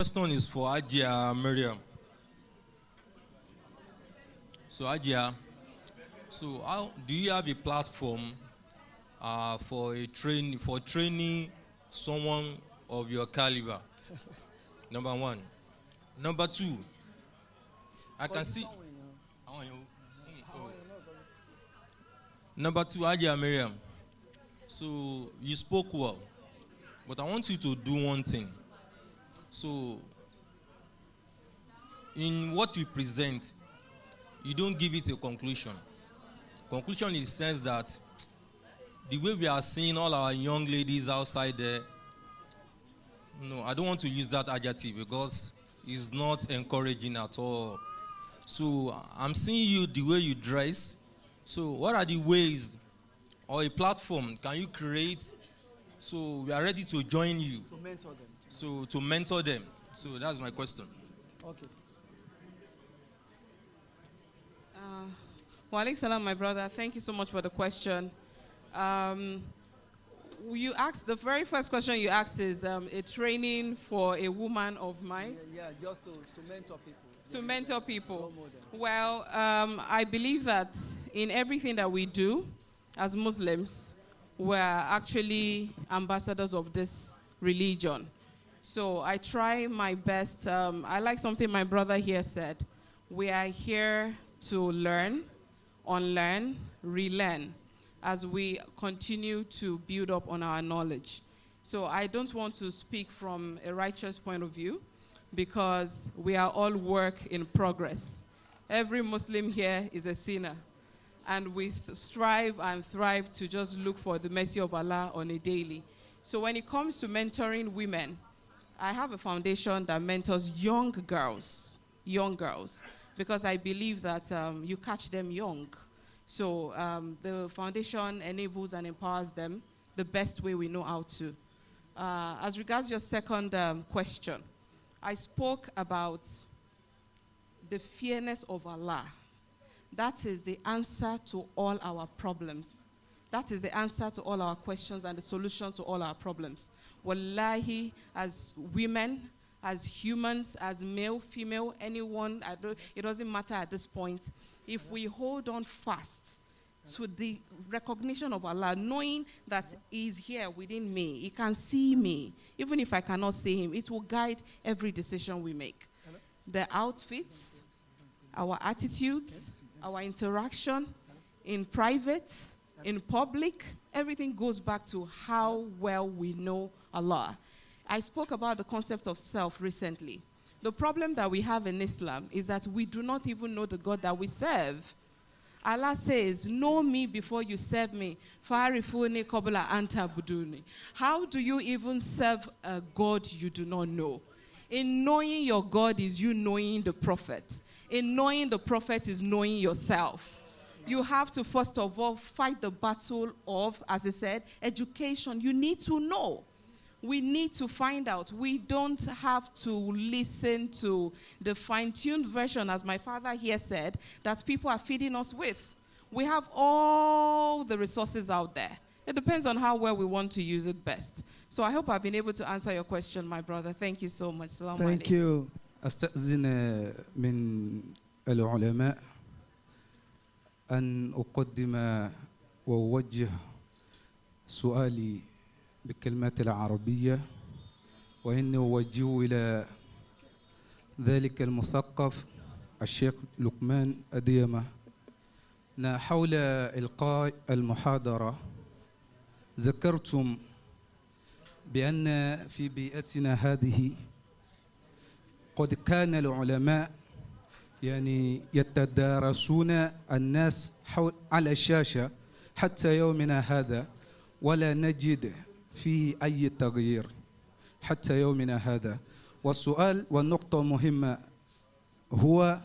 Question is for Ajia Miriam. So Ajia, so how do you have a platform for training someone of your caliber? Number one. Number two, I can see. Number two, Ajia Miriam. So you spoke well, but I want you to do one thing. So, in what you present, you don't give it a conclusion. Conclusion is sense that the way we are seeing all our young ladies outside there, no, I don't want to use that adjective because it's not encouraging at all. So, I'm seeing you the way you dress. So, what are the ways or a platform can you create so we are ready to join you? To mentor them. So to mentor them. So that's my question. Okay. Wa alaikum salam, my brother. Thank you so much for the question. You asked, the very first question you asked is a training for a woman of mine. Yeah, just to mentor people. To mentor people. Well, I believe that in everything that we do as Muslims, we're actually ambassadors of this religion. So I try my best. I like something my brother here said. We are here to learn, unlearn, relearn as we continue to build up on our knowledge. So I don't want to speak from a righteous point of view because we are all work in progress. Every Muslim here is a sinner. And we strive and thrive to just look for the mercy of Allah on a daily. So when it comes to mentoring women, I have a foundation that mentors young girls, because I believe that you catch them young. So the foundation enables and empowers them the best way we know how to. As regards your second question, I spoke about the fearness of Allah. That is the answer to all our problems. That is the answer to all our questions and the solution to all our problems. Wallahi, as women, as humans, as male, female, anyone, it doesn't matter at this point. If we hold on fast to the recognition of Allah, knowing that He's here within me, He can see me, even if I cannot see Him, it will guide every decision we make. The outfits, our attitudes, our interaction in private, in public, everything goes back to how well we know Allah. I spoke about the concept of self recently. The problem that we have in Islam is that we do not even know the God that we serve. Allah says, know me before you serve me. Farifuni qabla anta buduni. How do you even serve a God you do not know? In knowing your God is you knowing the prophet. In knowing the prophet is knowing yourself. You have to, first of all, fight the battle of, as I said, education. You need to know. We need to find out. We don't have to listen to the fine-tuned version, as my father here said, that people are feeding us with. We have all the resources out there. It depends on how well we want to use it best. So I hope I've been able to answer your question, my brother. Thank you so much. Thank you. أستأذن من العلماء أن أقدم وأوجه سؤالي بالكلمات العربية وإني أوجهه إلى ذلك المثقف الشيخ لقمان أديمة حول إلقاء المحاضرة. ذكرتم بأن في بيئتنا هذه قد كان العلماء يعني يتدارسون الناس على الشاشة حتى يومنا هذا ولا نجد فيه أي تغيير حتى يومنا هذا. والسؤال والنقطة مهمة هو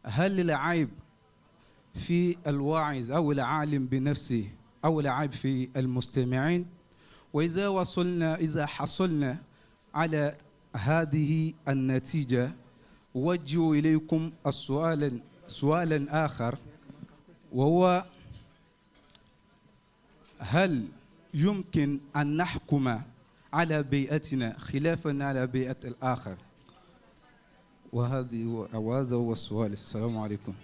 هل العيب في الواعظ أو العالم بنفسه أو العيب في المستمعين؟ إذا حصلنا على هذه النتيجة أوجه إليكم سؤالا آخر وهو هل يمكن أن نحكم على بيئتنا خلافا على بيئة الآخر؟ وهذا هو السؤال. السلام عليكم.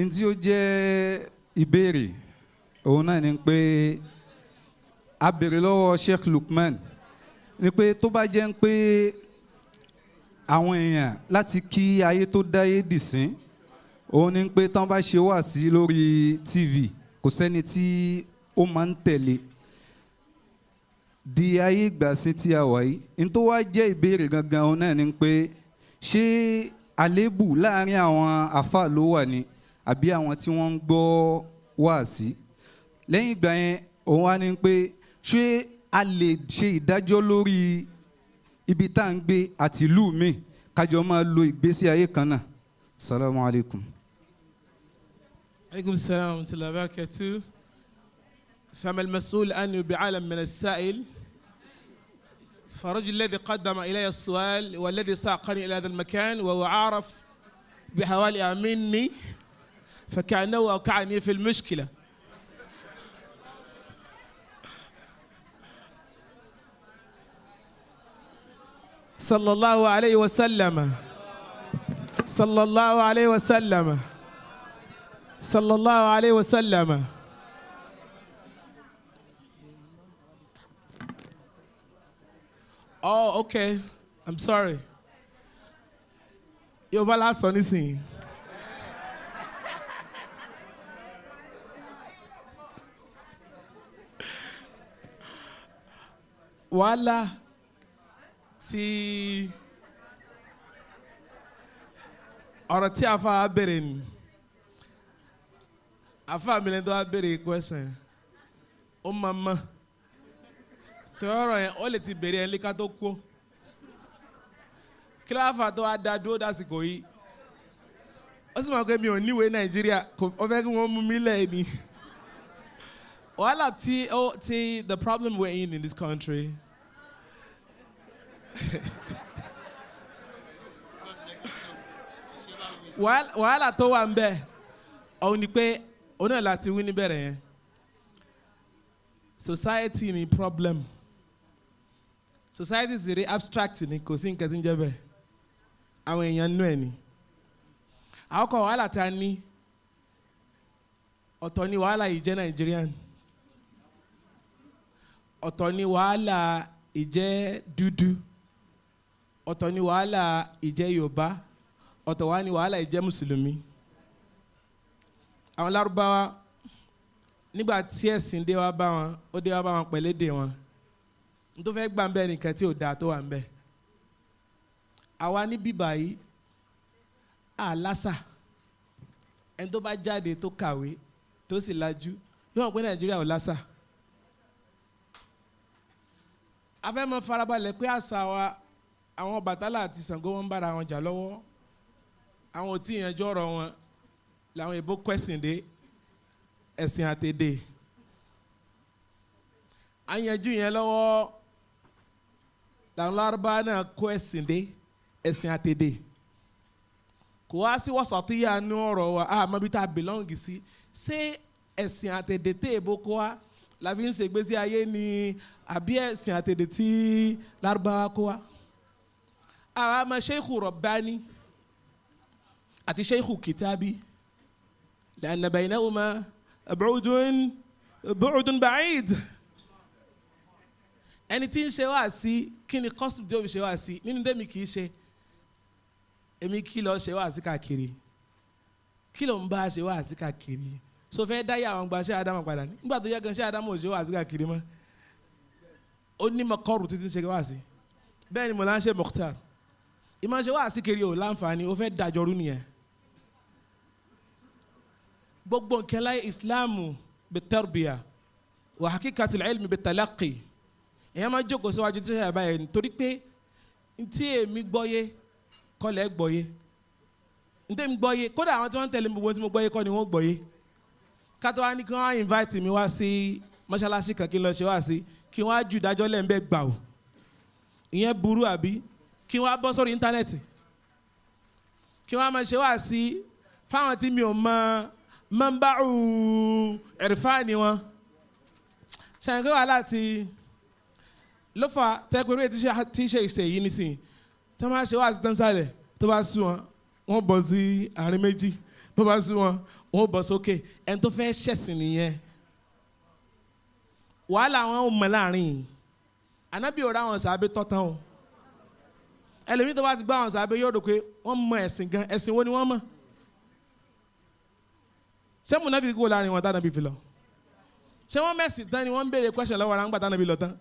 ntí ó jẹ́ ìbéèrè òun náà ni pé a béèrè lọ́wọ́ Sheikh Lukman ni pé tó bá jẹ́ pé àwọn èèyàn láti kí ayé tó dáyé dìsín òun ni pé tán bá ṣe wáàsí lórí TV kò sẹ́ni tí ó máa ń tẹ̀lé di ayé ìgbàsí tí a wà yìí ní tó wá jẹ́ ìbéèrè gangan òun náà ni pé ṣé àlébù láàrin àwọn àfáà ló wà ní àbí àwọn tí wọ́n ń gbọ́ wáàsí. Lẹ́yìn ìgbà yẹn òun wá ní pé ṣé a lè ṣe ìdájọ́ lórí ibi tá à ń gbé àti ìlú mi kájọ máa lo ìgbésí ayé kan náà. Assalamu alaikum. عليكم السلام ورحمة الله وبركاته. فما المسؤول عنه بعالم من السائل. فرجل الذي قدم إلي السؤال والذي ساقني إلى هذا المكان وهو عارف بحوالي مني فكأنه أوقعني في المشكلة. صلى الله عليه وسلم صلى الله عليه وسلم صلى الله عليه وسلم. Oh, okay. I'm sorry. Yo, bá lásán nísìnyí. Wàhálà tí ọ̀rọ̀ tí afa béèrè ni. Afa mi lẹ́nu tó wá béèrè question. Ó máa mọ̀. Tọ́rọ̀ yẹn ó lè ti béèrè ẹ̀ líka tó kú. Kí ló wá fà tó wá da dúró dásìkò yìí? Ó sì máa pé mi ò níwèé Nàìjíríà, ó fẹ́ kí wọ́n mú mi lẹ̀ ni. Wàhálà tí the problem we're in this country. Wàhálà tó wà ń bẹ̀, òun ni pé òun náà láti wí níbẹ̀rẹ̀ yẹn. Society ni problem. Society is very abstract ni kò sí nǹkan tí ń jẹ́ bẹ́ẹ̀. Àwọn èèyàn nú ẹ̀ ni. Àwọn kan wàhálà tá a ní ọ̀tọ̀ ni wàhálà ìjẹ́ Nigerian. Ọ̀tọ̀ ni wàhálà ìjẹ́ dúdú. Ọ̀tọ̀ ni wàhálà ìjẹ́ Yorùbá. Ọ̀tọ̀ wá ni wàhálà ìjẹ́ Mùsùlùmí. Àwọn Lárúbáwá nígbà tí ẹ̀sìn dé wá bá wọn, ó dé wá bá wọn pẹ̀lú èdè wọn. N tó fẹ́ gbà ń bẹ́ẹ̀ nìkan tí ò dáa tó wà ń bẹ́ẹ̀. Àwa ní bíbà yìí, àlásà. Ẹni tó bá jáde tó kàwé tó sì lajú, yóò hàn pé Nàìjíríà ò lásà. A fẹ́ mọ farabalẹ̀ pé àṣà wa, àwọn Ọbàtálá àti Ṣàngó wọn ń bára wọn jà lọ́wọ́. Àwọn ò tí ì yanjú ọ̀rọ̀ wọn làwọn èèbó kwẹ́sìn dé. Ẹ̀sìn àtẹ̀dè. À ń yanjú yẹn lọ́wọ́ làwọn Lárúbáwá náà kó ẹ̀sìn dé ẹ̀sìn àtẹ̀dè. Kò wá sí wọ́sàtíyà nú ọ̀rọ̀ wa àmọ́ bí tá a bìlọ́ǹgì sí. Ṣé ẹ̀sìn àtẹ̀dè tẹ́ èbó kó wa la fi ń ṣègbésí ayé ni àbí ẹ̀sìn àtẹ̀dè tí Lárúbáwá kó wa? Àwa àmọ́ Sheikhu Rabbani àti Sheikhu Kitabi. لأن بينهما بعد بعيد. Ẹni tí ń ṣe wá sí kí ni kọ́sùn tí ó fi ṣe wá sí nínú tẹ́mi kì í ṣe èmi kí lọ ṣe wá sí káàkiri kí ló ń bá ṣe wá sí káàkiri so fẹ́ dáyà àwọn gba ṣé Ádámù padà ní nígbà tó yẹ gan ṣé Ádámù ò ṣe wá sí káàkiri mọ́ ó ní mọ́kọ́rù títí ń ṣe wá sí bẹ́ẹ̀ ni mo là ń ṣe Mukhtar ìmọ̀ ṣe wá sí kiri ò láǹfààní ó fẹ́ dájọ́rú nìyẹn. gbogbo nǹkan láyé Ìsìláàmù bit-tarbiya wa hakikatul ilmi bit-talaqqi èèyàn máa jókòó síwájú tí ṣe àbáyé nítorí pé ntí èmi gbọ́yé kọ́lẹ̀ gbọ́yé ntí èmi gbọ́yé kódà àwọn tí wọ́n ń tẹ̀lé gbogbo tí mo gbọ́yé kọ́ ni wọ́n gbọ́yé kátó wá ní kí wọ́n á invite mi wá sí mọ́ṣáláṣí kan kí n lọ ṣe wá sí kí wọ́n á jù dájọ́ lẹ́ńbẹ́ gbà ó ìyẹn burú àbí kí wọ́n á bọ́ sórí íńtánẹ́ẹ̀tì kí wọ́n á máa ṣe wá sí fáwọn tí mi ò mọ manba'u irfani wọn ṣàǹkó wà láti ló fà tẹ́kọ̀ọ́ tí ṣe ìṣe yìí nísìnyí tó máa ṣe wá sí tán sálẹ̀ tó bá sún wọn wọ́n bọ̀ sí àárín méjì tó bá sún wọn wọ́n bọ̀ sókè ẹni tó fẹ́ ṣẹ̀sìn nìyẹn wàhálà wọn ò mọ láàrin yìí ànábì ò rá wọn sàbẹ tọ́tàn o ẹlòmíì tó bá ti gbọ́ àwọn sàbẹ yóò rò pé wọ́n mọ ẹ̀sìn gan ẹ̀sìn wo ni wọ́n mọ̀ ṣé múnáfíkí kúrò láàrin wọn tánàbí fi lọ ṣé wọ́n mẹ̀sìn tán ni wọ́n ń béèrè question lọ́wọ́ ara ń gbà tánàbí lọ tán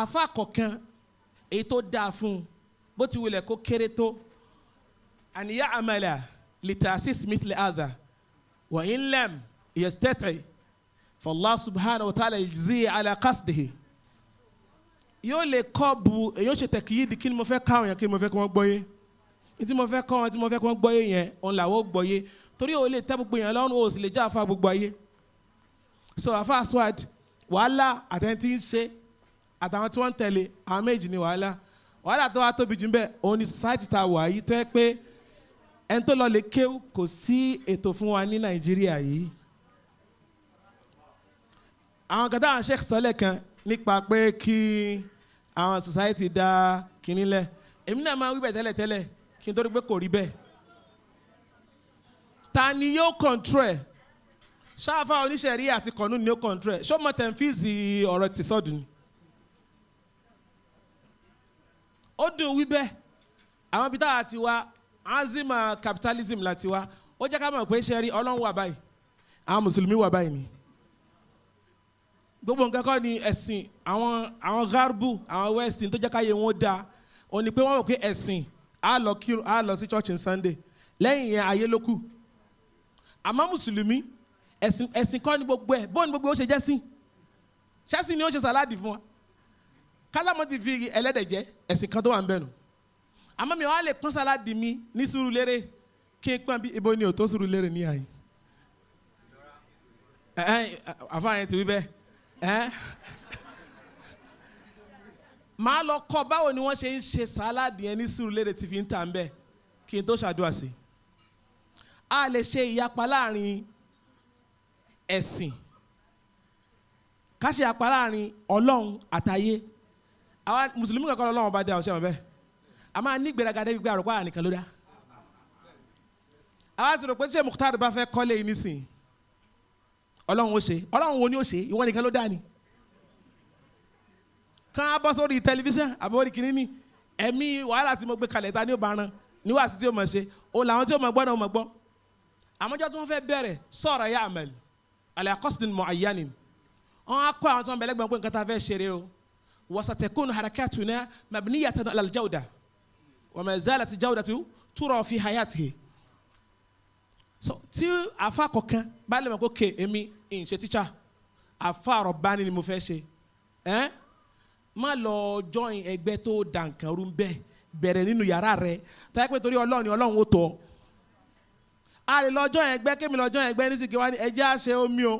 àfa kọ̀ọ̀kan èyí tó dáa fún un bó ti wulẹ̀ kó kéré tó àníyá àmàlà litasis mithli adha wa in lam yastati fallah subhanahu wa ta'ala yajzi ala qasdihi yóò lè kọ́ bu èyí ó ṣe tẹ̀kìyìdì kí ni mo fẹ́ káwọn yẹn kí ni mo fẹ́ kí wọ́n gbọ́yé ní tí mo fẹ́ kọ́ wọn tí mo fẹ́ kí wọ́n gbọ́yé yẹn òun làwọn gbọ́yé torí o lè tẹ́ gbogbo yẹn lọ́rùn o sì lè já àfa gbogbo ayé so àfa aswad wàhálà àtẹ̀ntì ń ṣe àtàwọn tí wọ́n ń tẹ̀lé àwọn méjì ní wàhálà tó wá tóbi jù ń bẹ̀ òun ni society ta wà yìí tó yẹ pé ẹni tó lọ lè kéwù kò sí ètò fún wa ní Nàìjíríà yìí àwọn kan táwọn Sheikh sọlẹ̀ kan nípa pé kí àwọn society dá kinní lẹ̀ èmi náà máa wí bẹ̀ tẹ́lẹ̀tẹ́lẹ̀ kí n tó rí pé kò rí bẹ́ẹ̀ ta ni yóò control ẹ̀ ṣáfà oníṣẹ̀rí àti kọ̀nù ni yóò control ẹ̀ ṣó mọ tẹ̀ǹfìsì ọ̀rọ̀ tìsọ́dún ni ó dùn wí bẹ́ẹ̀ àwọn ibi táwa ti wá azima capitalism láti wá ó jẹ́ ká mọ̀ pé ṣe rí ọlọ́run wà báyìí àwọn mùsùlùmí wà báyìí ni gbogbo nǹkan kọ́ ni ẹ̀sìn àwọn garbu àwọn west tó jẹ́ káyé wọn dáa ó ní pé wọ́n mọ̀ pé ẹ̀sìn á lọ sí church on Sunday lẹ́yìn yẹn ayé ló kù àmọ́ mùsùlùmí ẹ̀sìn kọ́ ni gbogbo ẹ̀ bóun ni gbogbo ó ṣe jẹ́ sí ṣẹ́sìn ni ó ṣe sàládì fún wa kásámọ́ ti fi ẹlẹ́dẹ̀ jẹ́ ẹ̀sìn kan tó wà ń bẹ̀ nù àmọ́ mi wá lè pọ́n sàládì mi ní Sùúrùlérè kí n pọ́n bí ibo ni ò tó Sùúrùlérè ní àyè àfáàyàn ti wí bẹ́ẹ̀ máa lọ kọ́ báwo ni wọ́n ṣe ń ṣe sàládì yẹn ní Sùúrùlérè tí fi ń tà ń bẹ̀ kí n tó ṣàdúrà sí a lè ṣe ìyapa láàrin ẹ̀sìn ká ṣe ìyapa láàrin Ọlọ́run àtayé àwa mùsùlùmí kankan Ọlọ́run bá dá ọ̀ṣẹ́ wọn bẹ́ẹ̀ a máa ní ìgbéraga débi pé àròpá ànìkan ló dá àwa ti rò pé ṣé Mukhtar bá fẹ́ kọ́lé yìí nísìn Ọlọ́run ó ṣe Ọlọ́run wo ni ó ṣe ìwọ nìkan ló dá ni kán á bọ́ sórí tẹlifíṣàn àbọ̀wọ́dì kìíní ni ẹ̀mí wàhálà tí mo gbé kalẹ̀ ta ni ó bá ran níwáàsí tí ó mọ̀ ṣe òun làwọn tí ó mọ̀ gbọ́ náà ó mọ̀ gbọ́ àmọ́jọ́ tí wọ́n fẹ́ bẹ̀rẹ̀ sọ̀rọ̀ ya àmàl ala qasdin mu'ayyanin wọ́n á kọ́ àwọn tí wọ́n bẹ̀rẹ̀ gbọ́n pé nǹkan tá a fẹ́ ṣeré o wasatakunu harakatuna mabniyatan ala al-jawda wa ma zalat al-jawdatu tura fi hayatihi so tí afa kọ̀ọ̀kan bá lè mọ̀ kó ké èmi ń ṣe tíṣà afa Rabbani ni mo fẹ́ ṣe má lọ join ẹgbẹ́ tó dànkanrú bẹ̀rẹ̀ nínú yàrá rẹ̀ tó yẹ pé torí Ọlọ́run ni Ọlọ́run ó tọ́ a lè lọ join ẹgbẹ́ kémi lọ join ẹgbẹ́ nísìkí wá ní ẹjẹ́ àṣẹ omi o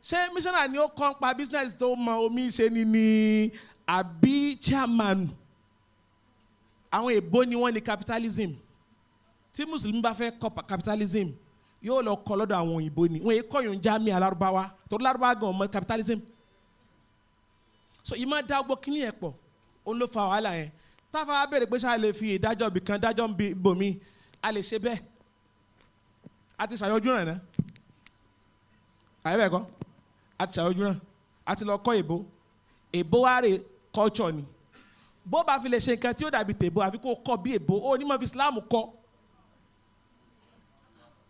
ṣé mísọ́nà ni ó kọ́ ń pa business tó mọ omi ṣe ni àbí chairman àwọn èbó ni wọ́n ní capitalism tí mùsùlùmí bá fẹ́ kọ́ capitalism yóò lọ kọ́ lọ́dọ̀ àwọn òyìnbó ni wọ́n yẹ kọ́yún jámì alárúbáwá torí lárúbáwá gan ọmọ capitalism so ìmọ̀ dá gbọ́ kíní ẹ̀ pọ̀ òun ló fa wàhálà yẹn táfà bèrè pé ṣáà lè fi ìdájọ́ bì kan dájọ́ bòmí a lè ṣe bẹ́ẹ̀ a ti ṣàyọjú rẹ̀ náà àyẹ̀bẹ̀ kọ́ a ti ṣàyọjú rẹ̀ a ti lọ kọ́ èbó wa rè culture ni bó bá fi lè ṣe nǹkan tí ó dàbí tèbó àfi kó kọ́ bí èbó ó ní mọ̀ fi Islam kọ́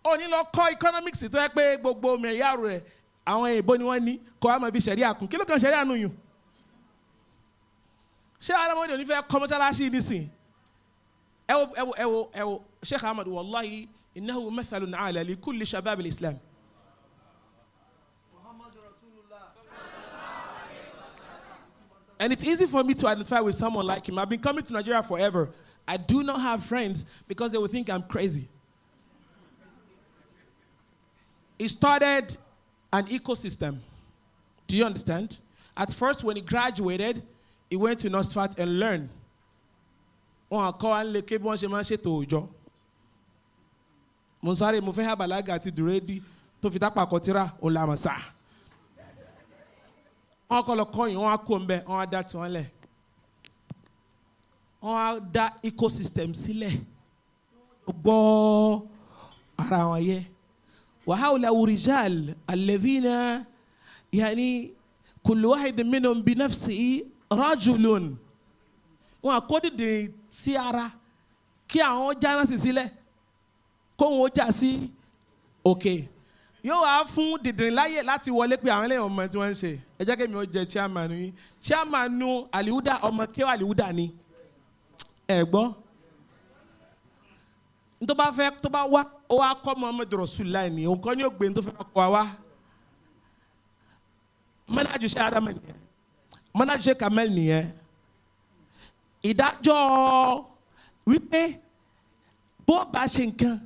ó ní lọ kọ́ economics tó yẹ pé gbogbo mẹ̀yàrú rẹ̀ àwọn èbó ni wọ́n ní kọ́ àmọ́ fi ṣẹ̀ríà kún kí ló kàn ṣẹ̀ríà nù yùn ṣé alamọ́dé ò ní fẹ́ kọ́ mọ́ṣáláṣí nísìn ẹ wo Sheikh Ahmad wallahi innahu mathalun ala li kulli shabab al-Islam. And it's easy for me to identify with someone like him. I've been coming to Nigeria forever. I do not have friends because they will think I'm crazy. He started an ecosystem. Do you understand? At first, when he graduated, he went to Nosfat and learned. mo sáré mo fẹ́ ha bàlágà àti dùrẹ́dì tó fi tápà kọtíra òun làmọ̀ sá. wọ́n kọ́ lọ kọ́yìn wọ́n á kó ń bẹ́ wọ́n á dá tiwọn lẹ̀. wọ́n á dá ecosystem sílẹ̀ gbọ́ ara wọn yẹ. وهؤلاء الرجال الذين يعني كل واحد منهم بنفسه رجل wọn àkọ́dé dè sí ara kí àwọn jáná sí sílẹ̀ kó wọn ó jà sí òkè yóò wá fún dìndín láyè láti wọlé pé àwọn ẹlẹ́yìn ọmọ tí wọ́n ń ṣe ẹ jẹ́ kí mi ó jẹ chairman yín chairman alihuda ọmọ kéwà alihuda ni ẹ gbọ́ tó bá fẹ́ tó bá wá ó wá kọ́ Muhammad Rosulullah ni òun kọ́ ni ó gbé tó fẹ́ kọ́ wa mọ́nájú ṣe adama nìyẹn mọ́nájú ṣe kamel nìyẹn ìdájọ́ wípé bó bá ṣe nǹkan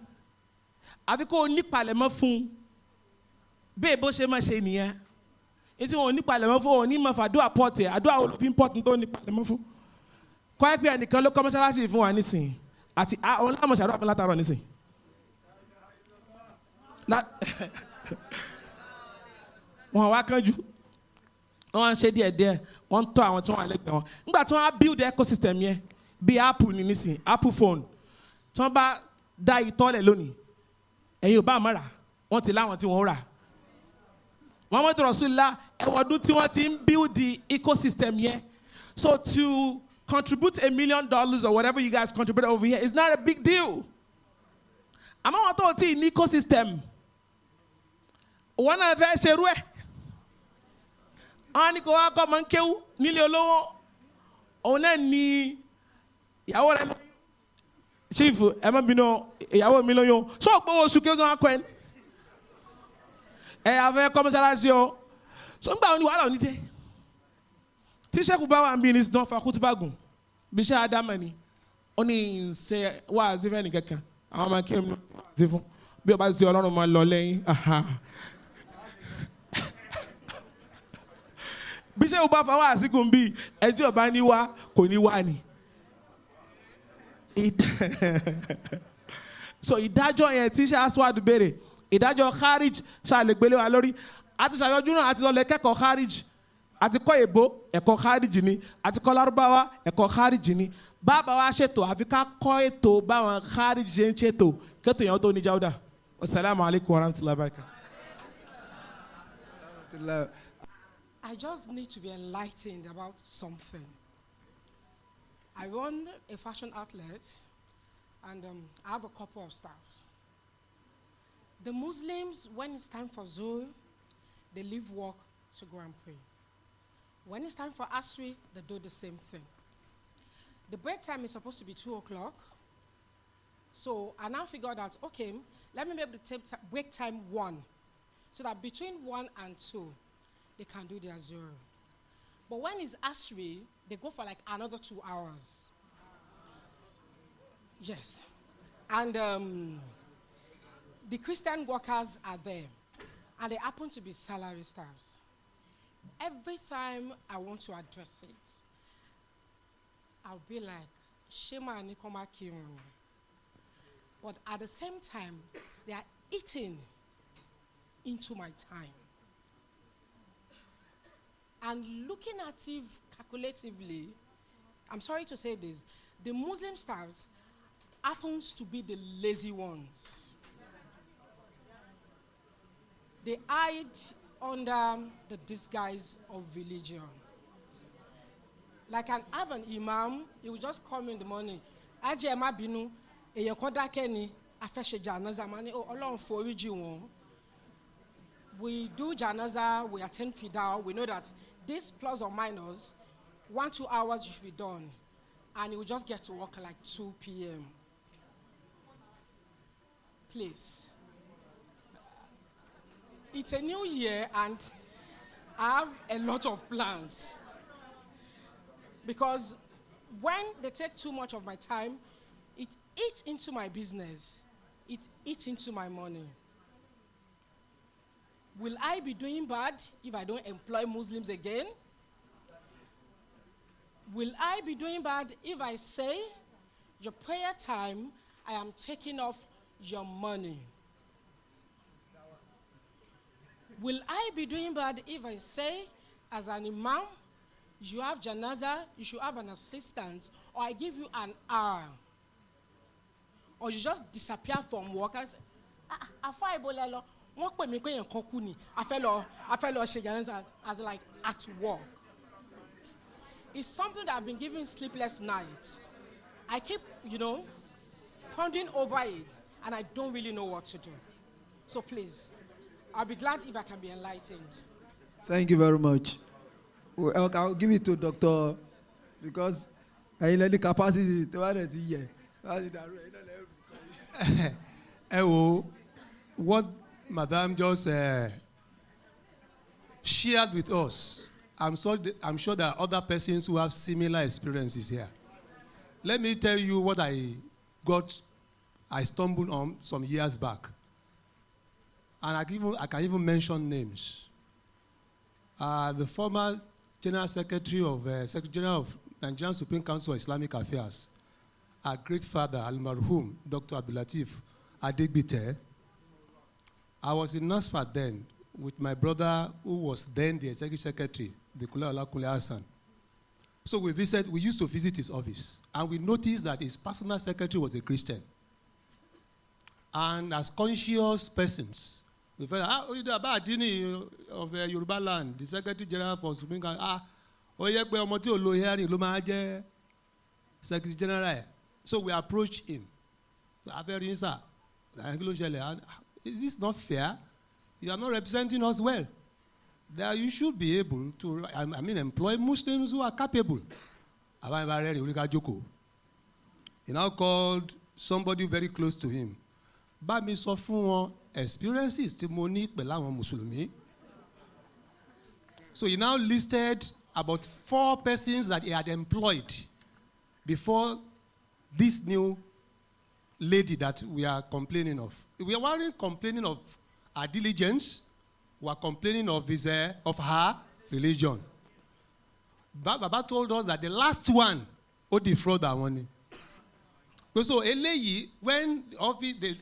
àfi kó o nípalẹ̀mọ́ fún bẹ́ẹ̀ bó ṣe máa ṣe nìyẹn etí wọn ò nípalẹ̀mọ́ fún wọn ò ní máa fà àdúrà pọ́ọ̀tì àdúrà olùfín pọ́ọ̀tì tó nípalẹ̀mọ́ fún kọ́ ẹ pé ẹnìkan ló kọ́ mọ́ṣáláṣí fún wa nísìnyí àti àwọn láàmú ṣàdúrà fún látàrọ nísìn wọn wá kánjú wọn ń ṣe díẹ̀díẹ̀ wọn ń tọ́ àwọn tí wọn wà lẹ́gbẹ̀ẹ́ wọn nígbà tí wọn á build ecosystem yẹn bíi Apple ní nísìn Apple phone tí wọn bá dá ìtọ́lẹ̀ lónìí ẹ̀yin ò bá àmọ́ rà wọ́n ti láwọn tí wọ́n rà Muhammad Rasulullah ẹ̀wọ̀dún tí wọ́n ti ń build the ecosystem yẹn so to contribute $1 million or whatever you guys contribute over here is not a big deal. àmọ́ wọn tó ti ní ecosystem wọn náà fẹ́ ṣerú ẹ̀ wọn ní kó wá kọ́ máa ń kéwú nílé olówó òun náà ní ìyàwó rẹ̀ chief ẹ má bínú ìyàwó mi lóyún ṣé o gbowó oṣù kéwú sọ́wọ́n akọ ẹ̀ ẹ̀ àfẹ́ kọ́ mọ́ṣáláṣí o so ń gbà wọn ní wàhálà òní dé tí Sheikh bá wà ń bí ní sinọ́ fa kútúbà gùn bí Sheikh Adama ni ó ní ṣe wá àzífẹ́ nìkankan àwọn ọmọ kí n ti fún bí ọba ti Ọlọ́run máa lọ lẹ́yìn bí Sheikh bá fa wá àsìkò bí ẹjọ́ ọba ní wá kò ní wá ni so ìdájọ́ yẹn tí Sheikh Aswad béèrè ìdájọ́ kharij ṣàlẹ̀gbélé wa lórí àti ṣàyọjú náà àti lọ́lẹ̀ kẹ́kọ̀ọ́ kharij àti kọ́ èbó ẹ̀kọ́ kharij ni àti kọ́ lárúbáwá ẹ̀kọ́ kharij ni bàbá wa ṣètò àfi ká kọ́ ètò báwọn kharij ṣe ń ṣètò kẹ́tò yẹn tó ní jáwúdà wasalaamu alaykum wa rahmatulahi wa barakatuh. I just need to be enlightened about something. I run a fashion outlet and I have a couple of staff. The Muslims, when it's time for Zuhr, they leave work to go and pray. When it's time for Asri, they do the same thing. The break time is supposed to be 2 o'clock. So I now figured out, okay, let me be able to take break time 1. So that between 1 and 2, they can do their Zuhr. But when it's Asri, they go for like another 2 hours. Yes. And the Christian workers are there. And they happen to be salary staffs. Every time I want to address it, I'll be like, Shema Nikoma Kirun. But at the same time, they are eating into my time. And looking at it calculatively, I'm sorry to say this, the Muslim staffs happens to be the lazy ones. They hide under the disguise of religion. Like I have an imam, he will just come in the morning. Aje ema binu, eyan kan dake ni, afese janaza mani, oh Ọlọ́run foríjì wọ́n. We do janaza, we attend fidal, we know that this plus or minus 1-2 hours should be done. And he will just get to work like 2 p.m. Please. It's a new year and I have a lot of plans. Because when they take too much of my time, it eats into my business. It eats into my money. Will I be doing bad if I don't employ Muslims again? Will I be doing bad if I say, your prayer time, I am taking off your money. Will I be doing bad if I say, as an imam, you have janaza, you should have an assistant, or I give you an hour, or you just disappear from work and say, as like at work. It's something that I've been giving sleepless nights. I keep, pondering over it, and I don't really know what to do. So please, I'll be glad if I can be enlightened. Thank you very much. Well, I'll give it to Doctor, because I know the capacity to run it here. What Madam just shared with us, I'm sure there are other persons who have similar experiences here. Let me tell you what I stumbled on some years back. And I can even mention names. The former General Secretary of Nigerian Supreme Council of Islamic Affairs, our great father, Al-Marhum, Dr. Abdulatif Adegbite. I was in NASFAT then with my brother, who was then the Executive Secretary, the Kule Olakule Hassan. So we used to visit his office, and we noticed that his personal secretary was a Christian. And as conscious persons, we felt, about Adini of Yoruba land, the Secretary General for Supreme Council, Secretary General. So we approached him. Is this not fair? You are not representing us well. That you should be able to, employ Muslims who are capable. He now called somebody very close to him. Bami sọ fún wọn experiences tí mo ní pẹ̀lú àwọn Mùsùlùmí. So he now listed about 4 persons that he had employed before this new lady that we are complaining of. We weren't complaining of her diligence. We are complaining of her religion. Baba told us that the last one would defraud our money. So Eleyi, when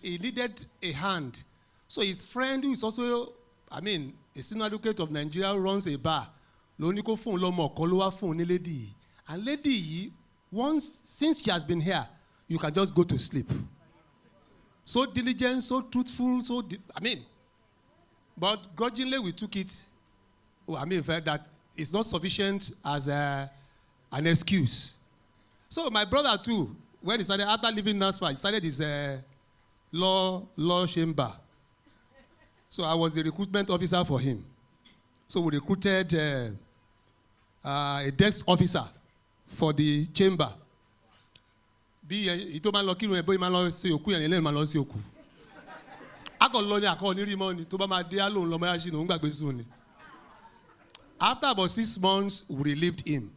he needed a hand, so his friend who is also, a senior advocate of Nigeria, runs a bar. Loniko phone lomo kolowa phone lady. And lady, since she has been here, you can just go to sleep. So diligent, so truthful, but grudgingly we took it. Felt that it's not sufficient as an excuse. So my brother too, when he started, after leaving NASFA, he started his law chamber. So I was the recruitment officer for him. So we recruited a desk officer for the chamber. After about 6 months, we relieved him.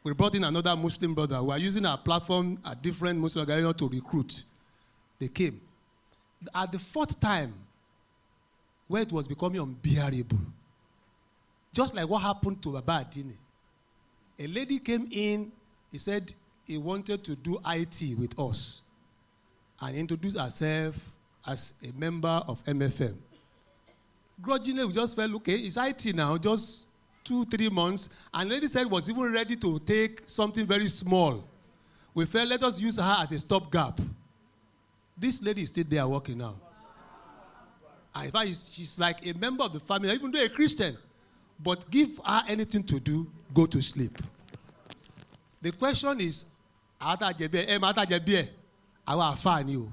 We brought in another Muslim brother. We are using our platform at different Muslim organizations to recruit. They came. At the 4th time, where it was becoming unbearable, just like what happened to Baba Adini, a lady came in. He said he wanted to do IT with us and introduce herself as a member of MFM. Grudgingly, we just felt, okay, it's IT now, just 2-3 months. And the lady said was even ready to take something very small. We felt, let us use her as a stopgap. This lady is still there working now. And in fact, she's like a member of the family, even though a Christian. But give her anything to do, go to sleep. The question is, our fan you.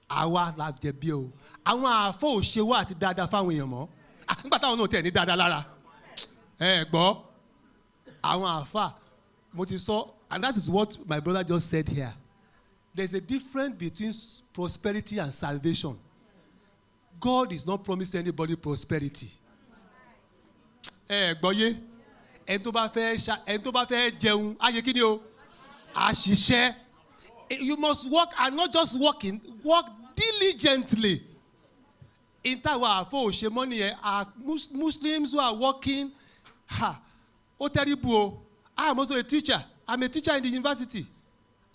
Our love jebio. Our fo she was dada fan we mo. Nígbà táwọn náà tẹ̀ ní dada lára. Gbọ́. Àwọn àfà mo ti sọ, and that is what my brother just said here. There's a difference between prosperity and salvation. God is not promising anybody prosperity. Gbọ́ yé. Ẹni tó bá fẹ́ jẹun, á ṣe kí ni o? Á ṣiṣẹ́. You must work, and not just working, work diligently. In Tawa, for money, Muslims who are working, I'm also a teacher. I'm a teacher in the university.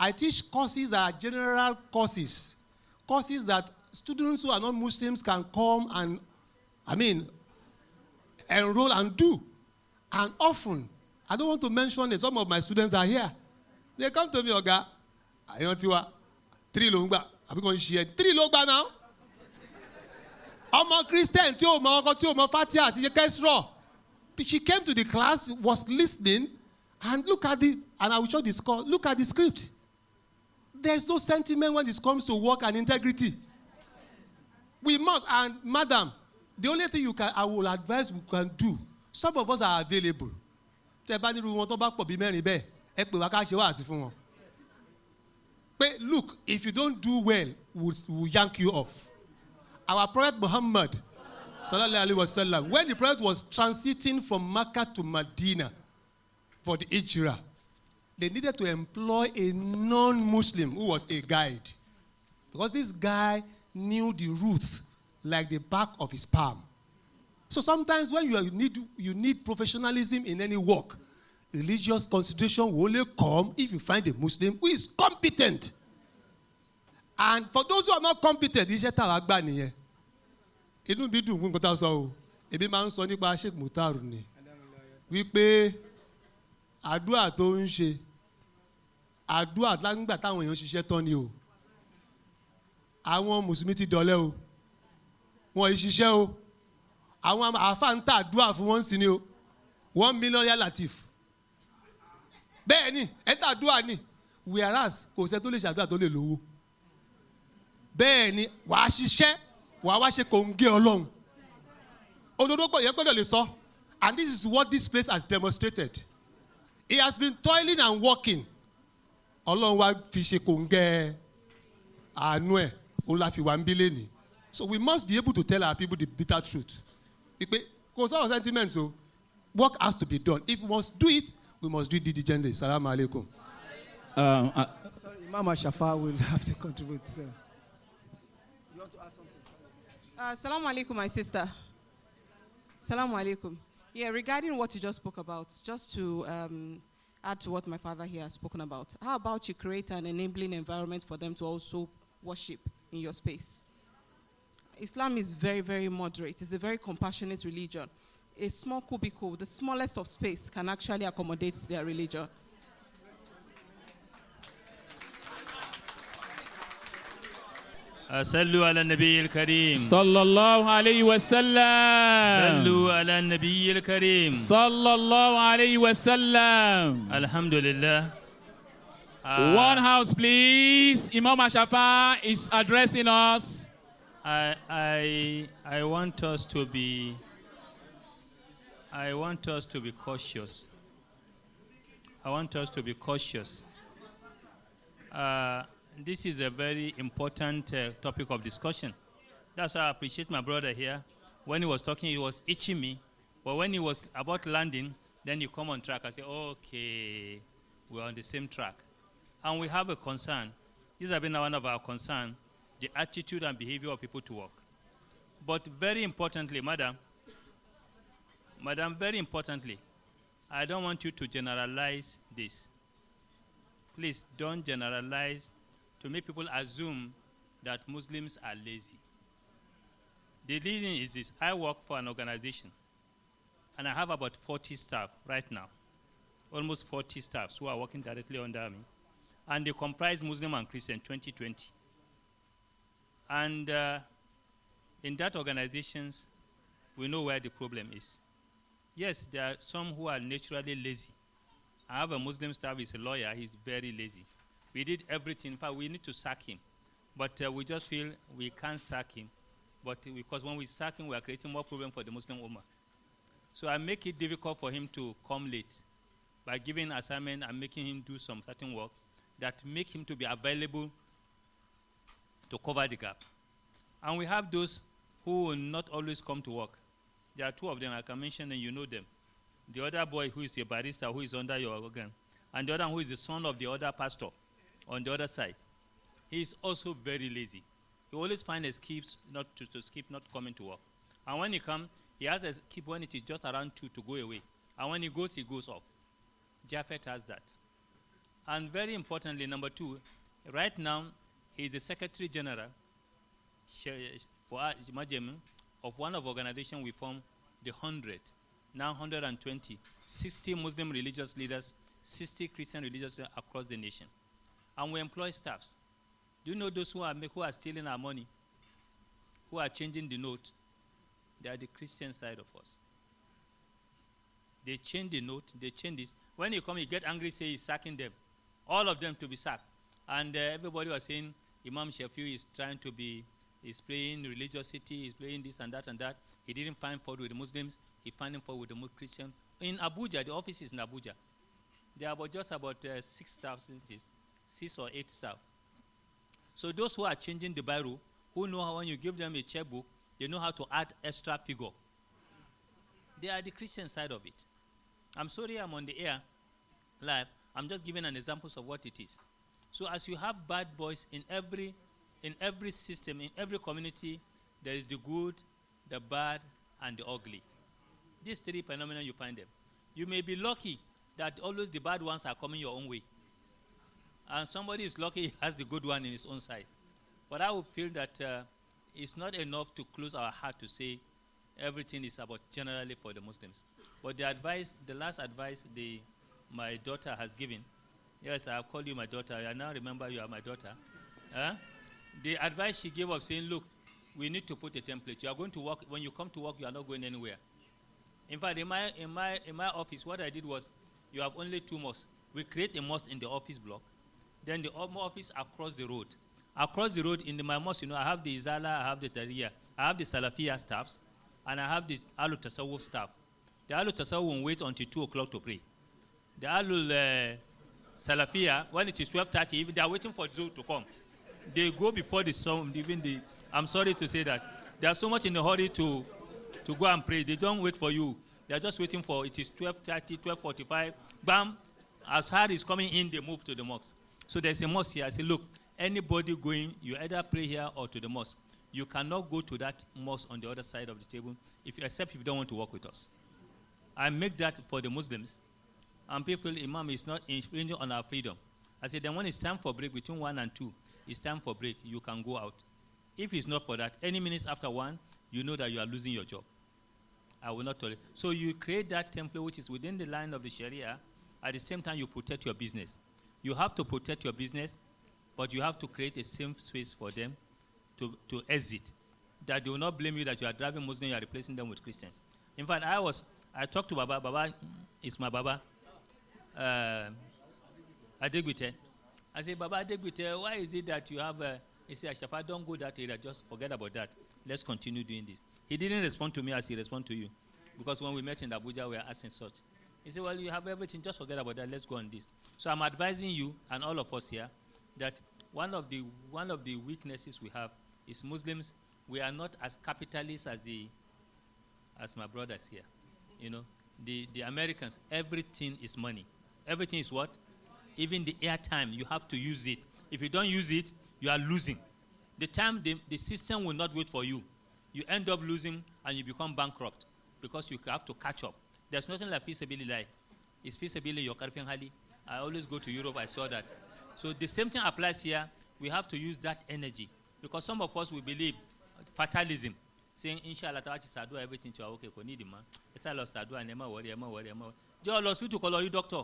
I teach courses that are general courses. courses that students who are not Muslims can come and, enroll and do. And often, I don't want to mention it, some of my students are here. They come to me, Oga, I want you 3 longba. I'm going to share 3 longba now. I'm a Christian, Fatia, she came to the class, was listening, and look at and I will show the score, look at the script. There's no sentiment when it comes to work and integrity. We must, and madam, the only thing I will advise we can do, some of us are available. But look, if you don't do well, we'll yank you off. Our Prophet Muhammad, sallallahu alaihi wasallam, when the Prophet was transiting from Mecca to Medina for the Hijrah, they needed to employ a non-Muslim who was a guide. Because this guy knew the route like the back of his palm. So sometimes when you need professionalism in any work, religious consideration will only come if you find a Muslim who is competent. And for those who are not competent, iṣẹ́ tá a gbà nìyẹn. Inú mi dùn fún nǹkan tá a sọ o. Èmi máa ń sọ nípa Sheikh Mutaru ni. Wípé àdúrà tó ń ṣe, àdúrà nígbà táwọn èèyàn ṣiṣẹ́ tán ni o. Àwọn Mùsùlùmí ti dọ̀lẹ́ o. Wọ́n yìí ṣiṣẹ́ o. Àwọn àáfàá ń tà àdúrà fún wọn sí ni o. 1 million ya Latif. Bẹ́ẹ̀ ni, ẹ tà àdúrà ni. Whereas kò sẹ́ tó lè ṣàdúrà tó lè lówó. Bẹ́ẹ̀ ni, wàá ṣiṣẹ́, wàá wá ṣe kòǹgẹ́ Ọlọ́run. Òdodo pọ̀ yẹn gbọ́dọ̀ lè sọ. And this is what this place has demonstrated. He has been toiling and working. Ọlọ́run wá fi ṣe kòǹgẹ́ àánú ẹ̀, òun la fi wà ń bí lẹ́nìí. So we must be able to tell our people the bitter truth. Kò sọ̀rọ̀ sentiments o. Work has to be done. If we must do it, we must do it diligently. Salaam alaikum. Sorry, Imam Shafa will have to contribute. You want to add something? Salaam alaikum, my sister. Salaam alaikum. Yeah, regarding what you just spoke about, just to add to what my father here has spoken about, how about you create an enabling environment for them to also worship in your space? Islam is very, very moderate. It's a very compassionate religion. A small cubicle, the smallest of space, can actually accommodate their religion. صلوا على النبي الكريم صلى الله عليه وسلم صلوا على النبي الكريم صلى الله عليه وسلم. الحمد لله. One house, please. Imam Ashafa is addressing us. I want us to be cautious. I want us to be cautious. This is a very important topic of discussion. That's why I appreciate my brother here. When he was talking, he was itching me. But when he was about landing, then you come on track. I say, okay, we're on the same track. And we have a concern. This has been one of our concerns, the attitude and behavior of people to work. But very importantly, madam, very importantly, I don't want you to generalize this. Please don't generalize to make people assume that Muslims are lazy. The reason is this: I work for an organization, and I have about 40 staff right now, almost 40 staffs who are working directly under me, and they comprise Muslim and Christian 2020. And in that organizations, we know where the problem is. Yes, there are some who are naturally lazy. I have a Muslim staff, he's a lawyer, he's very lazy. We did everything. In fact, we need to sack him. But we just feel we can't sack him. But because when we sack him, we are creating more problem for the Muslim Ummah. So I make it difficult for him to come late by giving assignment and making him do some certain work that make him to be available to cover the gap. And we have those who will not always come to work. There are 2 of them I can mention, and you know them. The other boy who is a barrister who is under your organ, and the other who is the son of the other pastor on the other side. He is also very lazy. He always finds excuses not to skip, not coming to work. And when he comes, he has to keep when it is just around 2 to go away. And when he goes off. Japhet has that. And very importantly, number 2, right now, he is the Secretary General for us, imagine, of one of organization we form the 100, now 120, 60 Muslim religious leaders, 60 Christian religious leaders across the nation. And we employ staffs. Do you know those who are stealing our money, who are changing the note? They are the Christian side of us. They change the note, they change this. When you come, you get angry, say he's sacking them. All of them to be sacked. And everybody was saying Imam Shafi'i is trying to be, he's playing religiosity, he's playing this and that and that. He didn't find fault with the Muslims, he found fault with the Christian. In Abuja, the office is in Abuja. There are just about 6 or 8 staff. So those who are changing the Bible, who know how when you give them a checkbook, they know how to add extra figure. They are the Christian side of it. I'm sorry I'm on the air live. I'm just giving an example of what it is. So as you have bad boys in every system, in every community, there is the good, the bad, and the ugly. These 3 phenomena, you find them. You may be lucky that always the bad ones are coming your own way. And somebody is lucky he has the good one in his own side. But I would feel that it's not enough to close our heart to say everything is about generally for the Muslims. But the last advice my daughter has given, yes, I'll call you my daughter. I now remember you are my daughter. The advice she gave of saying, look, we need to put a template. You are going to work. When you come to work, you are not going anywhere. In fact, in my office, what I did was, you have only 2 mosques. We create a mosque in the office block. Then the office across the road. Across the road in my mosque, I have the Izala, I have the Tariya, I have the Salafiyah staffs, and I have the Ahlul Tasawwuf staff. The Ahlul Tasawwuf will wait until 2 o'clock to pray. The Ahlul Salafiyah, when it is 12:30, if they are waiting for Zuhr to come, they go before the sun. I'm sorry to say that. They are so much in a hurry to go and pray. They don't wait for you. They are just waiting for, it is 12:30, 12:45. Bam, as hard is coming in, they move to the mosque. So there's a mosque here. I say, look, anybody going, you either pray here or to the mosque. You cannot go to that mosque on the other side of the table, except if you don't want to work with us. I make that for the Muslims. And people, Imam is not infringing on our freedom. I said, then when it's time for break, between 1 and 2, it's time for break, you can go out. If it's not for that, any minutes after 1, you know that you are losing your job. I will not tolerate. So you create that template which is within the line of the Sharia. At the same time, you protect your business. You have to protect your business, but you have to create a safe space for them to exit. That they will not blame you that you are driving Muslim, you are replacing them with Christian. In fact, I talked to Baba. Baba is my Baba. Adegbite. I said, Baba Adegbite, why is it that you have he said, Ashafa, don't go that area, just forget about that. Let's continue doing this. He didn't respond to me as he responded to you. Because when we met in Abuja, we were asking such. He said, well, you have everything, just forget about that, let's go on this. So I'm advising you, and all of us here, that one of the weaknesses we have is Muslims, we are not as capitalist as my brothers here. You know, the Americans, everything is money. Everything is what? Even the airtime, you have to use it. If you don't use it, you are losing. The system will not wait for you. You end up losing and you become bankrupt because you have to catch up. There's nothing like feasibility. It's feasibility, your Karfin Hali. I always go to Europe, I saw that. So the same thing applies here. We have to use that energy because some of us, we believe fatalism. Saying, inshallah, sadua everything to okay, need man. It's a lot sadua, never worry. Just lost me to call you doctor.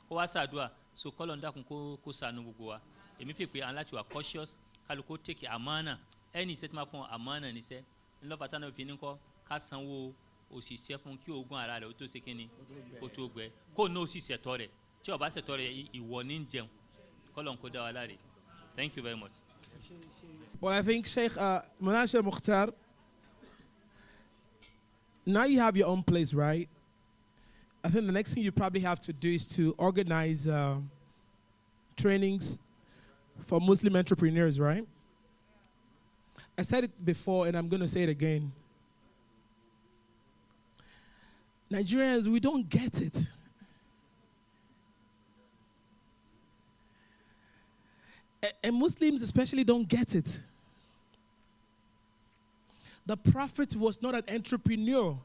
Who was sadua? So call on that kusanu bugua. If you are cautious, kaluko take amana. Any set my phone amana and he said, in love atana feeling call, Kasanwo, or she said from Q one or to second or to go. Ko no si setore. Choba setore, you warning gem. Call on Koda Alari. Thank you very much. Well, I think Sheikh Al-Mukht, now you have your own place, right? I think the next thing you probably have to do is to organize trainings for Muslim entrepreneurs, right? I said it before, and I'm going to say it again. Nigerians, we don't get it. And Muslims especially don't get it. The Prophet was not an entrepreneur.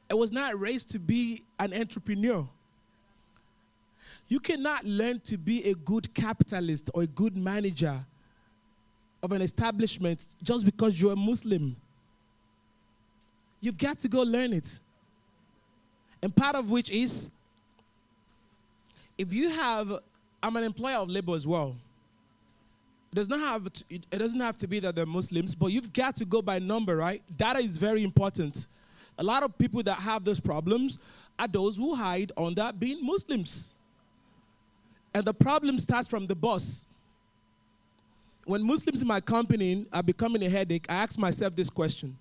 It was not raised to be an entrepreneur. You cannot learn to be a good capitalist or a good manager of an establishment just because you're a Muslim. You've got to go learn it. And part of which is, if you have, I'm an employer of labor as well. It doesn't have to be that they're Muslims, but you've got to go by number, right? Data is very important. A lot of people that have those problems are those who hide under being Muslims. And the problem starts from the boss. When Muslims in my company are becoming a headache, I ask myself this question.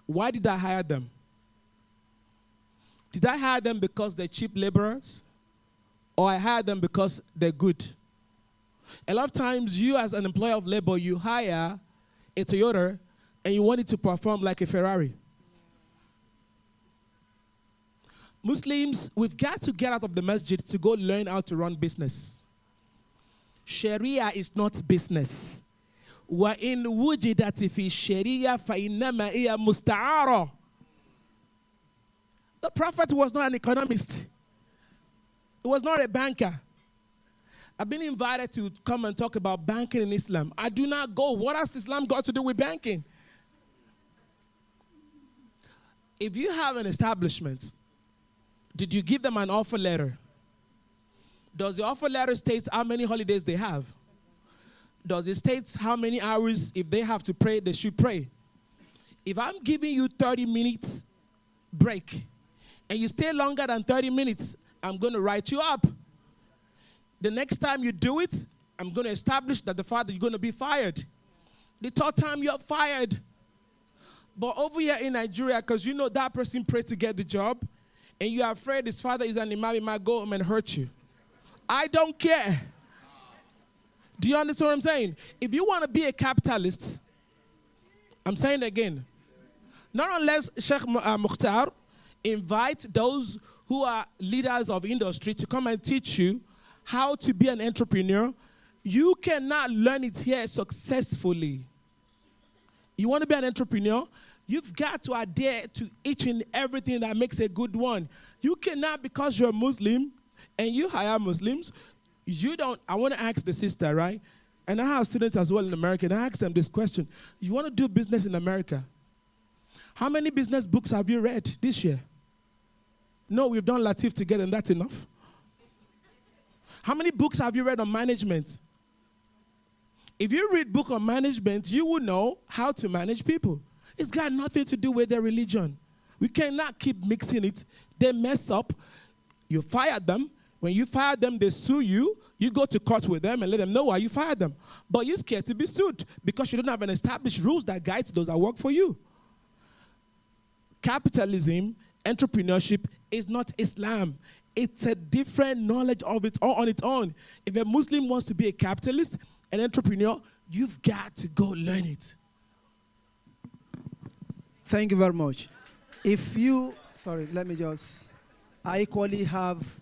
Why did I hire them? Did I hire them because they're cheap laborers? Or I hired them because they're good? A lot of times, you as an employer of labor, you hire a Toyota and you want it to perform like a Ferrari. Muslims, we've got to get out of the masjid to go learn how to run business. Sharia is not business. وَإِن وُجِدَتِ فِي الشَّرِيعَ فَإِنَّمَا هِيَ مُسْتَعَارَةٌ. The Prophet was not an economist. He was not a banker. I've been invited to come and talk about banking in Islam. I do not go. What has Islam got to do with banking? If you have an establishment, did you give them an offer letter? Does the offer letter state how many holidays they have? Does it state how many hours, if they have to pray, they should pray? If I'm giving you 30 minutes break, and you stay longer than 30 minutes, I'm going to write you up. The next time you do it, I'm going to establish that you're going to be fired. The third time you're fired. But over here in Nigeria, because you know that person prayed to get the job, and you're afraid his father is an imam, he might go home and hurt you. I don't care. Do you understand what I'm saying? If you want to be a capitalist, I'm saying again, not unless Sheikh Mukhtar invite those who are leaders of industry to come and teach you how to be an entrepreneur, you cannot learn it here successfully. You want to be an entrepreneur? You've got to adhere to each and everything that makes a good one. You cannot, because you're a Muslim and you hire Muslims, I want to ask the sister, right? And I have students as well in America, and I ask them this question. You want to do business in America? How many business books have you read this year? No, we've done Latif together, and that's enough. How many books have you read on management? If you read book on management, you will know how to manage people. It's got nothing to do with their religion. We cannot keep mixing it. They mess up. You fire them. When you fire them, they sue you. You go to court with them and let them know why you fired them. But you're scared to be sued because you don't have an established rules that guides those that work for you. Capitalism, entrepreneurship is not Islam. It's a different knowledge of it all on its own. If a Muslim wants to be a capitalist, an entrepreneur, you've got to go learn it. Thank you very much. I equally have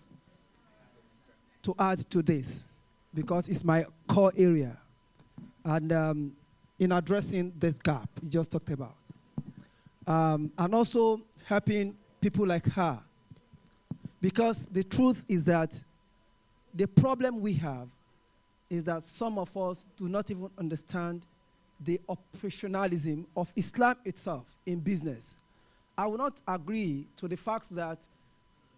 to add to this because it's my core area. And in addressing this gap you just talked about, and also helping people like her. Because the truth is that the problem we have is that some of us do not even understand the operationalism of Islam itself in business. I will not agree to the fact that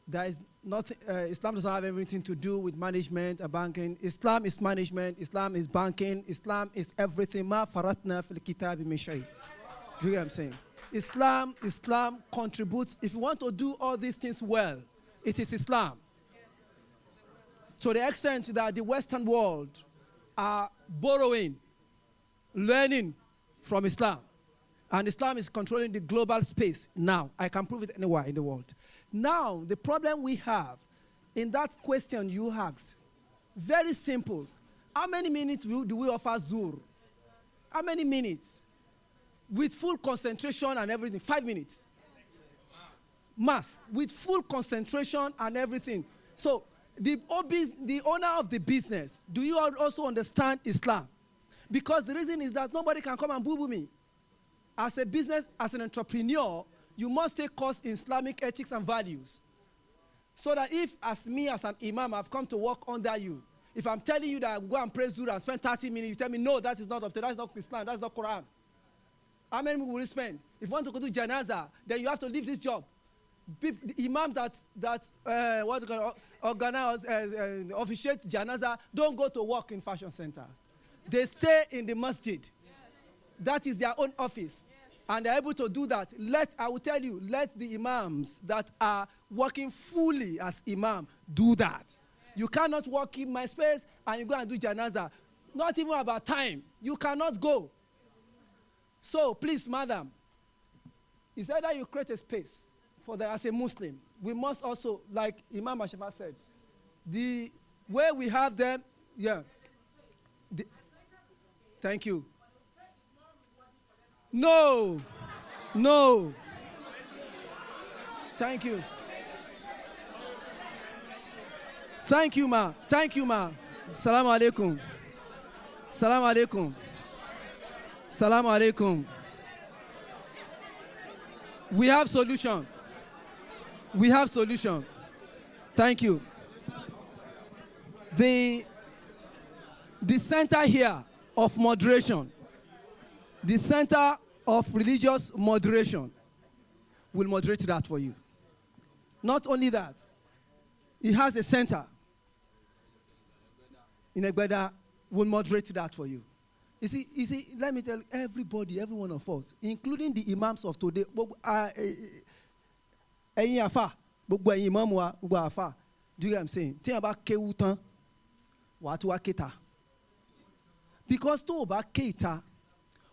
there is nothing, Islam doesn't have everything to do with management or banking. Islam is management, Islam is banking, Islam is everything. Ma faratna fil kitabi min shay. Do you get what I'm saying? Islam contributes. If you want to do all these things well, it is Islam. To the extent that the Western world are borrowing, learning from Islam. And Islam is controlling the global space now. I can prove it anywhere in the world. Now, the problem we have in that question you asked, very simple. How many minutes do we offer Zuhr? How many minutes? With full concentration and everything. 5 minutes. Mass. With full concentration and everything. So, the owner of the business, do you also understand Islam? Because the reason is that nobody can come and boo-boo me. As a business, as an entrepreneur, you must take course in Islamic ethics and values. So that if, as me, as an imam, I've come to work under you, If I'm telling you that go and pray Zuhr and spend 30 minutes, you tell me, no, that is not up to, that's not Islam, that's not Quran. How many will you spend? If you want to go to Janaza, then you have to leave this job. The imams that organize, officiate Janaza don't go to work in fashion center. They stay in the masjid. Yes. That is their own office. Yes. And they're able to do that. I will tell you, let the imams that are working fully as imam do that. Yes. You cannot work in my space and you go and do Janaza. Not even about time. You cannot go. So, please, madam, it's either you create a space for that as a Muslim. We must also, like Imam Ashafa said, the way we have them, yeah. Thank you. No. Thank you. Thank you, ma. Salam alaikum. Salam alaikum. We have solution. Thank you. The center here of moderation, the center of religious moderation will moderate that for you. Not only that, it has a center in Egbeda will moderate that for you. You see, let me tell you, everybody, every one of us, including the imams of today, do you get what I'm saying? Think about Kewutan, what Waketa. Because to ba Keita,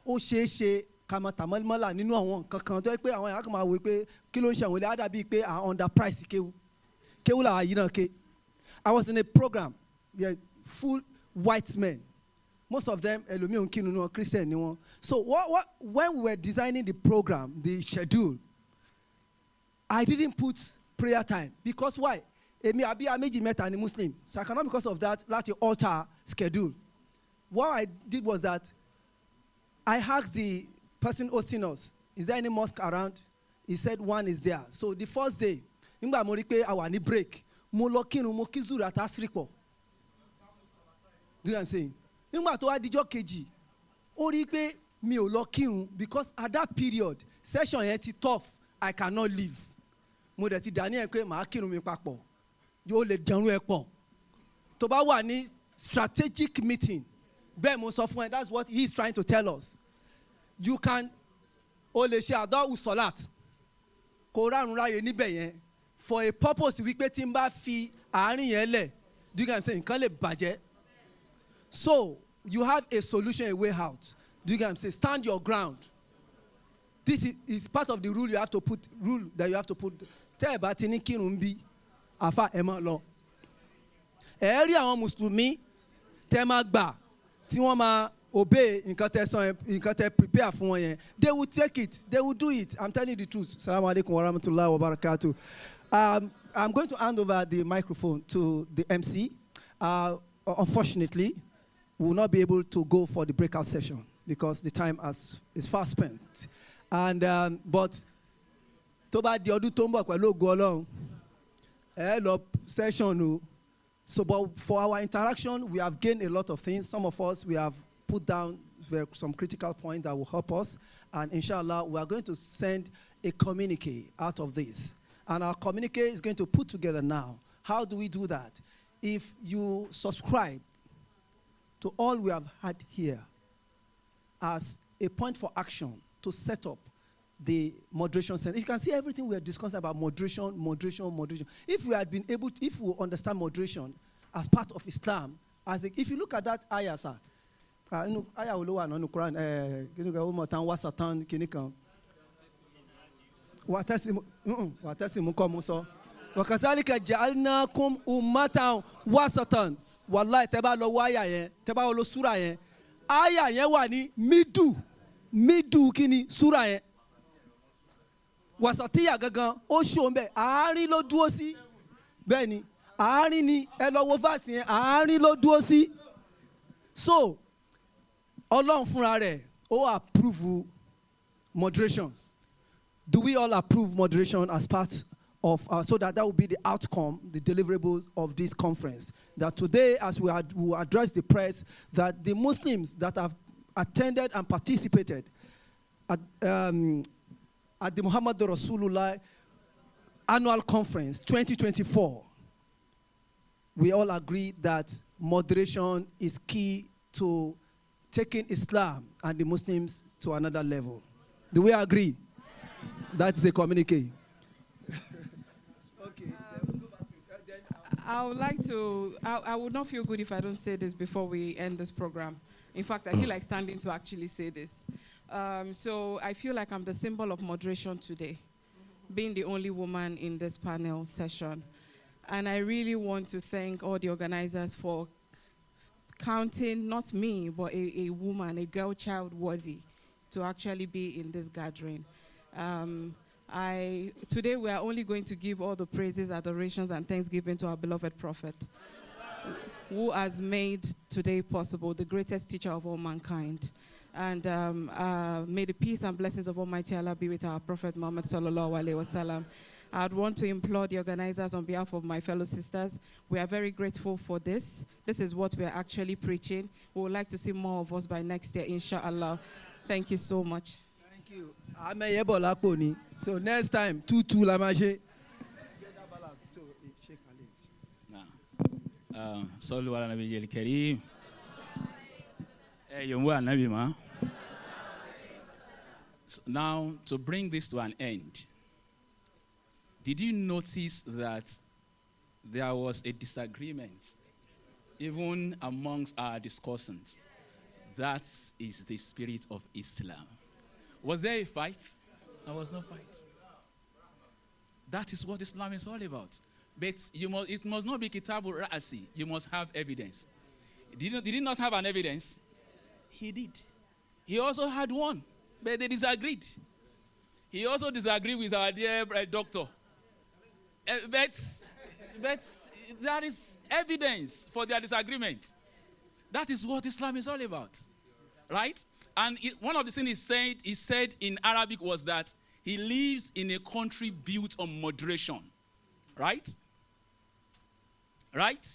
o ṣeéṣe kama tamalmala nínú àwọn kankan tó pé àwọn yakama wí pé kí ló ń ṣe àwọn ilé ada bí pé under price kewu la yi na ke. I was in a program, yeah, full white men. Most of them elomi onkinu no Christian ni wọ́n. So when we were designing the program, the schedule, I didn't put prayer time because why? Emi abi ameji meta ni Muslim. So I cannot because of that let alter schedule. What I did was that I asked the person hosting us, is there any mosque around? He said one is there. So the first day, ngba mo rí pé a wà ní break, mo lọ kírun mo kí Zuhr àti Asri pọ̀. Do you know what I'm saying? Ngba tó wá dijọ́ kejì, ó rí pé mi ò lọ kírun because at that period, session yẹn ti tough, I cannot leave. Mo dẹ̀ ti dání ẹ̀ pé màá kírun mi papọ̀. Yóò lè jẹun ẹ̀ pọ̀. Tó bá wà ní strategic meeting, that's what he's trying to tell us. You can only share that with salat. For a purpose, we pay timba fi do you get what I'm saying? Can't let budget. So you have a solution, a way out. Do you get what I'm saying? Stand your ground. This is part of the rule you have to put. Tell about tiniki rumbi afa ema lo. Eri àwọn Mùsùlùmí tẹ́ máa gbà tí wọ́n máa obey nǹkan tẹ́ prepare fún wọn yẹn. They will take it. They will do it. I'm telling you the truth. Assalamu alaikum wa rahmatullahi wa barakatuh. I'm going to hand over the microphone to the MC. Unfortunately, we will not be able to go for the breakout session because the time is fast spent. And but tó bá di ọdún tó ń bọ̀ pẹ̀lú ògo Ọlọ́run lọ session. So, but for our interaction, we have gained a lot of things. Some of us, we have put down some critical points that will help us. And inshallah, we are going to send a communique out of this. And our communique is going to put together now. How do we do that? If you subscribe to all we have had here as a point for action to set up the moderation center. You can see everything we are discussing about moderation. If we had been able to, if we understand moderation as part of Islam, if you look at that ayah, sir, ayah olowa no Quran, wasatan kinikan. Watasimu komuso. Wakazalika ja'alnakum ummatan wasatan. Wallahi teba lo waya yen, teba lo sura yen. Ayah yen wà ní middle kini sura yen. Wasatiya gangan ó ṣó ńbẹ̀ àárín ló dúró sí bẹ́ẹ̀ ni àárín ni ẹ lọ wo verse yẹn àárín ló dúró sí. So Ọlọ́run fúnra rẹ̀ ó approve moderation. Do we all approve moderation as part of, so that will be the outcome, the deliverable of this conference. That today, as we will address the press, that the Muslims that have attended and participated at the Muhammad Rosulullah Annual Conference 2024, we all agree that moderation is key to taking Islam and the Muslims to another level. Do we agree? That is a communique. Okay. I would like to, I would not feel good if I don't say this before we end this program. In fact, I feel like standing to actually say this. So I feel like I'm the symbol of moderation today, being the only woman in this panel session. And I really want to thank all the organizers for counting, not me, but a woman, a girl child worthy to actually be in this gathering. Today we are only going to give all the praises, adorations, and thanksgiving to our beloved prophet, who has made today possible, the greatest teacher of all mankind. And may the peace and blessings of Almighty Allah be with our Prophet Muhammad sallallahu alaihi wasallam. I'd want to implore the organizers on behalf of my fellow sisters. We are very grateful for this. This is what we are actually preaching. We would like to see more of us by next year, inshallah. Thank you so much. Thank you. So next time, 2-2 la manger. Sallu ala Nabi al-Kareem. Nabi ma. Now, to bring this to an end, did you notice that there was a disagreement even amongst our discussants? That is the spirit of Islam. Was there a fight? There was no fight. That is what Islam is all about. But it must not be kitabul ra'asi. You must have evidence. Did he not have an evidence? He did. He also had one, but they disagreed. He also disagreed with our dear doctor. But there is evidence for their disagreement. That is what Islam is all about, right? And one of the things he said in Arabic was that he lives in a country built on moderation, right? Right?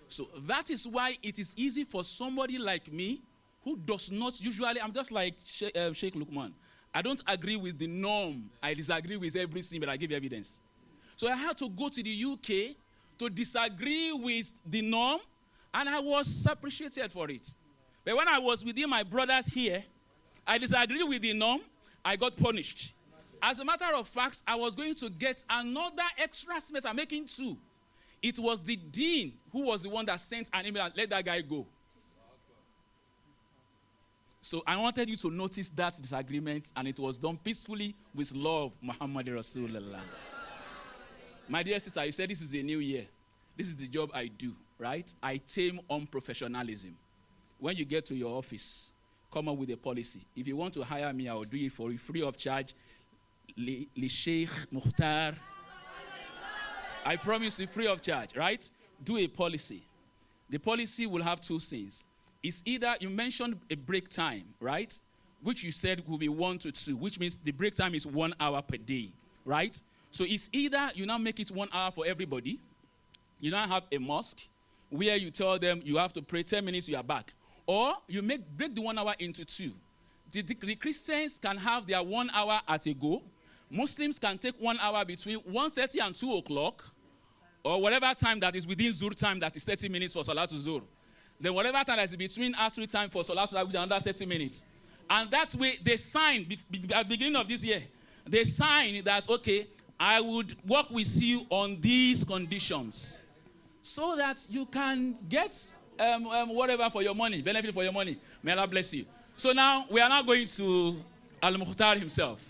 So that is why it is easy for somebody like me who does not usually, I'm just like Sheikh Lukman. I don't agree with the norm. I disagree with everything, but I give evidence. So I had to go to the UK to disagree with the norm, and I was appreciated for it. But when I was within my brothers here, I disagreed with the norm, I got punished. As a matter of fact, I was going to get another extra semester. I'm making 2. It was the dean who was the one that sent an email and let that guy go. So I wanted you to notice that disagreement, and it was done peacefully with love, Muhammad Rasulullah. My dear sister, you said this is a new year. This is the job I do, right? I tame unprofessionalism. When you get to your office, come up with a policy. If you want to hire me, I will do it for you free of charge. Sheikh Mukhtar. I promise you free of charge, right? Do a policy. The policy will have 2 things. It's either, you mentioned a break time, right? Which you said will be 1 to 2, which means the break time is 1 hour per day, right? So it's either you now make it 1 hour for everybody, you now have a mosque where you tell them you have to pray 10 minutes, you are back. Or you break the 1 hour into 2. The Christians can have their 1 hour at a go. Muslims can take 1 hour between 1:30 and 2 o'clock, or whatever time that is within Zuhr time, that is 30 minutes for Salatul Zuhr. Then whatever time that is between Asri time for Salatul Zuhr, which is another 30 minutes. And that way they sign, at the beginning of this year, they sign that, okay, I would work with you on these conditions, so that you can get whatever for your money, benefit for your money. May Allah bless you. So now we are now going to Al-Mukht himself.